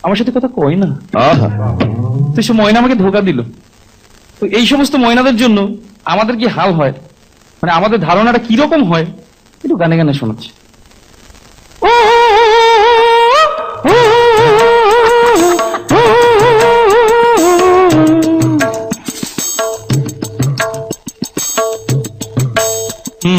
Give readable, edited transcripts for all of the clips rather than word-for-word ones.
আমার সাথে কথা কয় না। তো সে ময়না আমাকে ধোকা দিল। তো এই সমস্ত ময়নাদের জন্য আমাদের কি হাল হয়, মানে আমাদের ধারণাটা কিরকম হয়, একটু গানে গানে শোনাচ্ছি।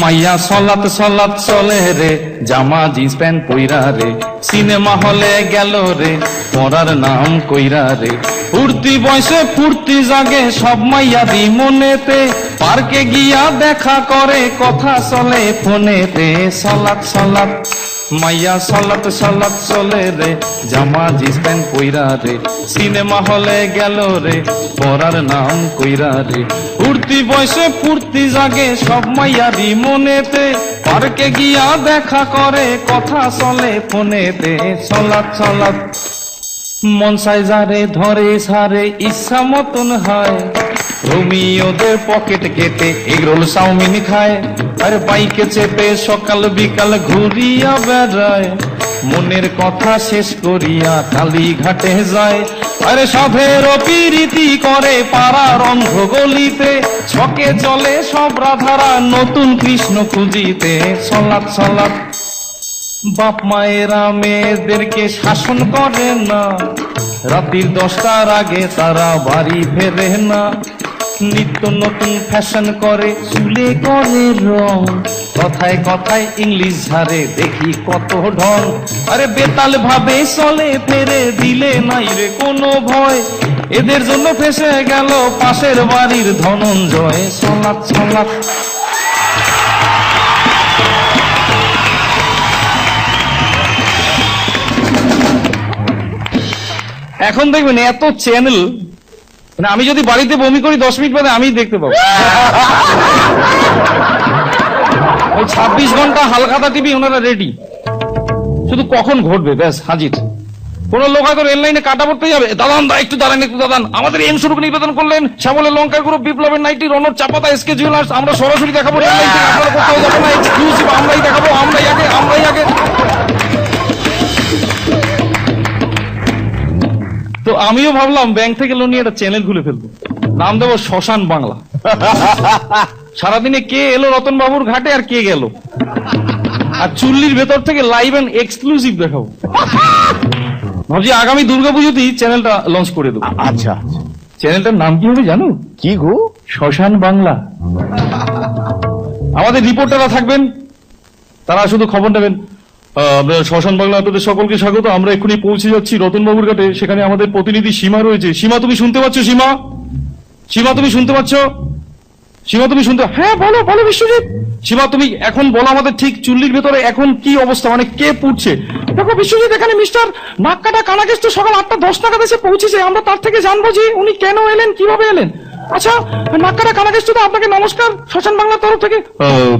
মাইয়া সলাত সলাত চলে রে, জামা জিন্স প্যান্ট পইরা রে, সিনেমা হলে গেল রে, পড়ার নাম কইরা রে। ফুর্তি বয়সে ফুর্তি জাগে সব মাইয়াদি মনেতে, পার্কে গিয়া দেখা করে কথা চলে ফোনেতে। সলাত সলাত মাইয়া সলাত সলাত চলে রে, জামা জিন্স প্যান্ট পইরা রে, সিনেমা হলে গেল রে, পড়ার নাম কইরা রে। ফুর্তি বয়সে ফুর্তি জাগে সব মাইয়ারি মনেতে, পার্কে গিয়া দেখা করে কথা চলে ফোনেতে। সলাত সলাত মন চাই যারে ধরে সারে ইচ্ছা মতন হয়, রোমিওদের পকেট কেটে এগরোল চাউমিন খায়, আর বাইকে চেপে সকাল বিকাল ঘুরিয়া বেড়ায়, মনের কথা শেষ করিয়া কালীঘাটে যায়। আরে সাধের পিরিতি করে পাড়ার অন্ধ গলিতে, ছকে চলে সব রাধারা নতুন কৃষ্ণ খুঁজিতে। সলাত সলাত বাপ মায়েরা মেয়েদেরকে শাসন করে না, রাত্রির 10টার আগে তারা বাড়ি ফেরে না, নিত্য নতুন ফ্যাশন করে চুলে করে রং, কথায় কথায় ইংলিশ ঝাড়ে দেখি কত ঢং। আরে বেতাল ভাবে চলে ফেরে দিলে নাই রে কোনো ভয়, এদের জন্য ফেসে গেল পাশের বাড়ির ধনঞ্জয়। সলাত সলাত এখন দেখবেন এত চ্যানেল, মানে আমি যদি বাড়িতে বমি করি 10 মিনিট বাদে আমি দেখতে পাবো। ওই 26 ঘন্টা হালখাতা টিভি ওনারা রেডি, শুধু কখন ঘটবে ব্যাস হাজির। কোন লোক হয়তো রেল লাইনে কাটা পড়তে যাবে, দাদান দা একটু দাঁড়ান একটু দাদান, আমাদের এম স্বরূপ নিবেদন করলেন শ্যামলের লঙ্কা গ্রুপ, বিপ্লবের নাইটি, রনর চাপাতা, এসকে জুয়েলার্স, আমরা সরাসরি দেখাবো রেল লাইন থেকে, আপনারা কোথাও যাবেন না, এক্সক্লুসিভ আমরাই দেখাবো, আমরাই আগে আমরাই আগে। তো আমিও ভাবলাম ব্যাংক থেকে লোন নিয়ে একটা চ্যানেল খুলে ফেলবো, নাম দেবো শ্মশান বাংলা। সারাদিনে কে এলো রতন বাবুর ঘাটে আর কে গেল, আর চুল্লির ভেতর থেকে লাইভ এন্ড এক্সক্লুসিভ দেখাবো। ভাবছি আগামী দুর্গাপুজোতেই চ্যানেলটা লঞ্চ করে দেবো। আচ্ছা, চ্যানেলটার নাম কি হবে জানো? কি গো? শ্মশান বাংলা। আমাদের রিপোর্টাররা থাকবেন, তারা শুধু খবর নেবেন। আমরা শ্মশান বাংলা আপনাদের সকলকে স্বাগত, আমরা এক্ষুনি পৌঁছে যাচ্ছি রতনবাবুর ঘাটে, সেখানে আমাদের প্রতিনিধি সীমা রয়েছে। সীমা তুমি শুনতে পাচ্ছ? সীমা, সীমা তুমি শুনতে পাচ্ছ? সীমা তুমি শুনতে, হ্যাঁ বলো বলো বিশ্বজিৎ। সীমা তুমি এখন বলো আমাদের ঠিক চুল্লির ভেতরে এখন কি অবস্থা, মানে কে পুড়ছে? দেখো বিশ্বজিৎ, এখানে মিস্টার নাককাটা কানাকেশ তো সকাল 8:10 নাগাদ এসে পৌঁছেছে, আমরা তার থেকে জানবো যে উনি কেন এলেন, কিভাবে এলেন। আচ্ছা নাককাটা কানাকেশ তো আপনাকে নমস্কার শ্মশান বাংলার তরফ থেকে।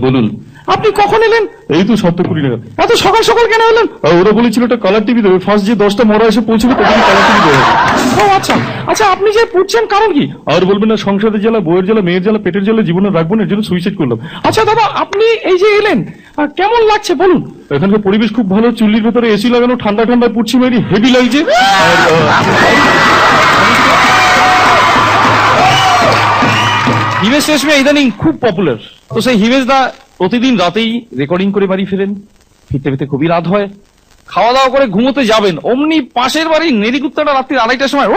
বলুন আপনি কখন এলেন? এই তো 7:20 নাগাদ। এত সকাল সকাল কেন এলেন? ওরা বলেছিল একটা কালার টিভি দেবে, ফার্স্ট যে 10টা মরা এসে পৌঁছবে তখন কালার টিভি দেবে। ও আচ্ছা আচ্ছা, আপনি যে পুড়ছেন কারণ কি? আর বলবেন না, সংসারের জ্বালা, বইয়ের জ্বালা, মেয়ের জ্বালা, পেটের জ্বালা জীবনে রাখবো না, এর জন্য সুইসাইড করলাম। আচ্ছা দাদা, আপনি এই যে এলেন কেমন লাগছে বলুন? এখানকার পরিবেশ খুব ভালো, চুল্লির ভেতরে এসি লাগানো, ঠান্ডা ঠান্ডা পুড়ছি, মেরি হেভি লাগছে। হিমেশ রেশমিয়া ইদানিং খুব পপুলার, তো সেই হিমেশ দা প্রতিদিন রাতেই রেকর্ডিং করে বাড়ি ফেরেন, ফিরতে ফিরতে খুবই রাত হয়, খাওয়া দাওয়া করে ঘুমোতে যাবেন, অমনি পাশের বাড়ির নেড়িকুত্তাটা রাত্রি 2:30টার সময়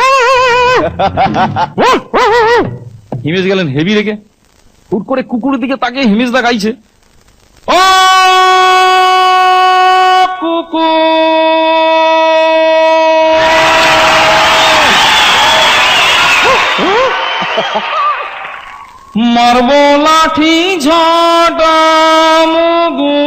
হিমেশ গেলেন হেভি রেখে, হুট করে কুকুরের দিকে তাকিয়ে হিমেশ দা গাইছে, ও কুকুর মারবো লাঠি ঝাঁটা মুগুর,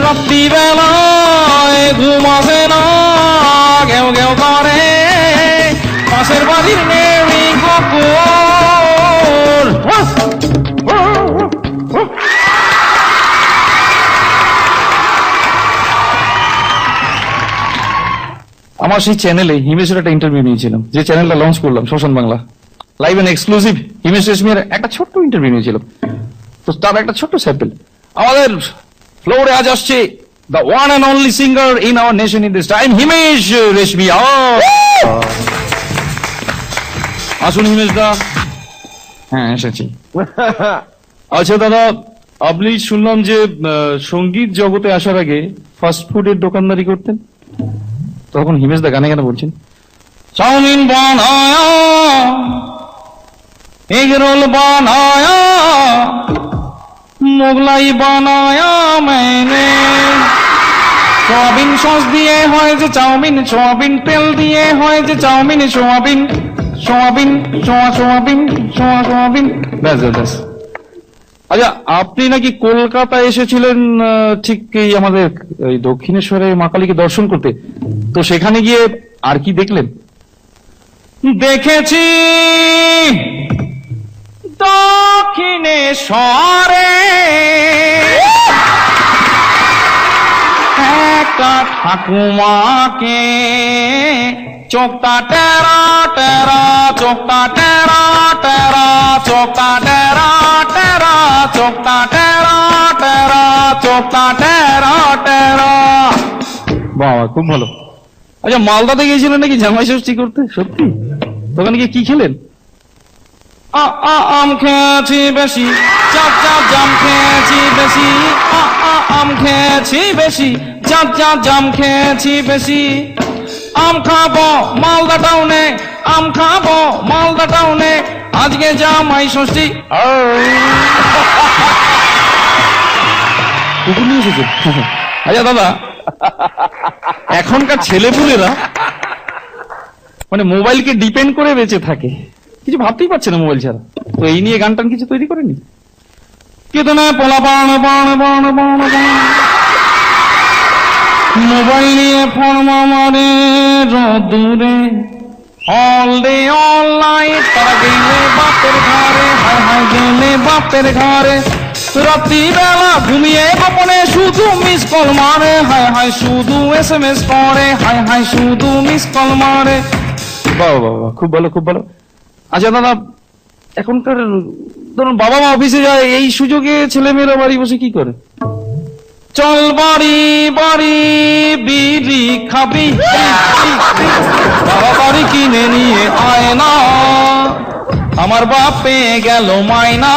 রাত্রিবেলায় ঘুমাবে না, ঘেউ ঘেউ করে পাশের বাড়ির নেড়ি কুকুর, আমার সেই চ্যানেলে হিমেশের একটা ইন্টারভিউ নিয়েছিলাম, যে চ্যানেলটা লঞ্চ করলাম শ্মশান Bangla, live and exclusive. Himesh রেশমিয়ার একটা ছোট্ট ইন্টারভিউ নিয়েছিলাম, তো তার একটা ছোট্ট স্যাম্পল। আমাদের ফ্লোরে আজ আসছে the one and only singer in our nation in this time, Himesh Reshammiya. আসুন হিমেশ দা। হ্যাঁ এসেছি। আচ্ছা দাদা, আপনি শুনলাম যে সঙ্গীত জগতে আসার আগে ফাস্ট ফুডের দোকানদারি করতেন, তখন হিমেশ দা গানে গানে বলছেন, চাউমিন বানায়া, এগ রোল বানায়া, মোগলাই বানায়া मैंने, সোয়াবিন সস দিয়ে হয় যে চাউমিন, সোয়াবিন তেল দিয়ে হয় যে chowmein, soyabean soyabean soyabean soyabean, ব্যাস ব্যাস। আচ্ছা, আপনি নাকি কলকাতায় এসেছিলেন ঠিক এই আমাদের এই দক্ষিণেশ্বরে মা কালীকে দর্শন করতে, তো সেখানে গিয়ে আর কি দেখলেন? দেখেছি দক্ষিণেশ্বরে একটা ঠাকুমাকে, চোখটা টেরা টেরা, চোখটা টেরা টেরা, চোখটা টেরা টেরা, চোখটা টেরা টেরা, চোখটা টেরা টেরা। বাবা খুব ভালো। আচ্ছা, মালদাতে গিয়েছিলেন নাকি জামাই ষষ্ঠী করতে? সত্যি? ওখানে গিয়ে কি খেলেন? আম খেয়েছি বেশি, চাপ চাপ জাম খেয়েছি বেশি, আম খেয়েছি বেশি, চাপ চাপ জাম খেয়েছি বেশি। আম খাবো মালদা টাউনে, আম খাবো মালদা টাউনে, আজকে জামাই ষষ্ঠী। কুকুর নিয়ে এসেছে? আচ্ছা দাদা, এখনকার ছেলেপুলেরা মানে মোবাইলকে ডিপেন্ড করে বেঁচে থাকে, কিছু ভাবতেই পারছে না মোবাইল ছাড়া, তো এই নিয়ে গান টান কিছু তৈরি করেনি? কেতনা পোলা বান বান বান বান বান, মোবাইল নিয়ে ফোন মারে রোদুরে, অল ডে অল নাইট, তারা গেলে বাপের ঘরে, হায় হায় গেলে বাপের ঘরে, রাত্রি বেলা ঘুমিয়ে গোপনে শুধু মিস কল মারে, হায় হায় শুধু SMS করে, হায় হায় শুধু মিস কল মারে। বাবা বাবা, খুব ভালো খুব ভালো। আচ্ছা দাদা, এখনকার ধরুন বাবা মা অফিসে যায়, এই সুযোগে ছেলেমেয়েরা বাড়ি বসে কি করে? চল বাড়ি বাড়ি বিড়ি খাবি, বাড়ি কিনে নিয়ে আয় না, আমার বাপ পেয়ে গেল মাইনা,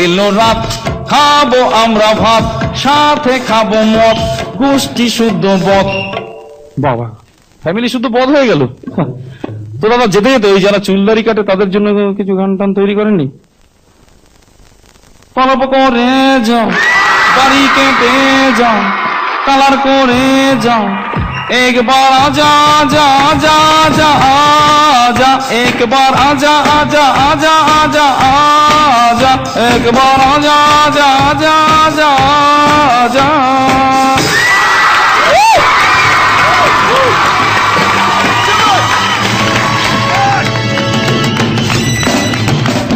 এলো রাত খাবো আমরা ভাত, সাথে খাবো মদ, গোষ্ঠী শুদ্ধ বদ। বাবা, ফ্যামিলি শুদ্ধ বদ হয়ে গেল। তো দাদা যেতে যেতে ওই যারা চুলদারি কাটে তাদের জন্য কিছু গান টান তৈরি করেননি? পলপ করে যাও, দাড়ি কেটে যাও, কালার করে যাও, একবার আজা আজা আজা আজা আজা, একবার আজা আজা আজা আজা আজা, একবার আজা আজা আজা আজা।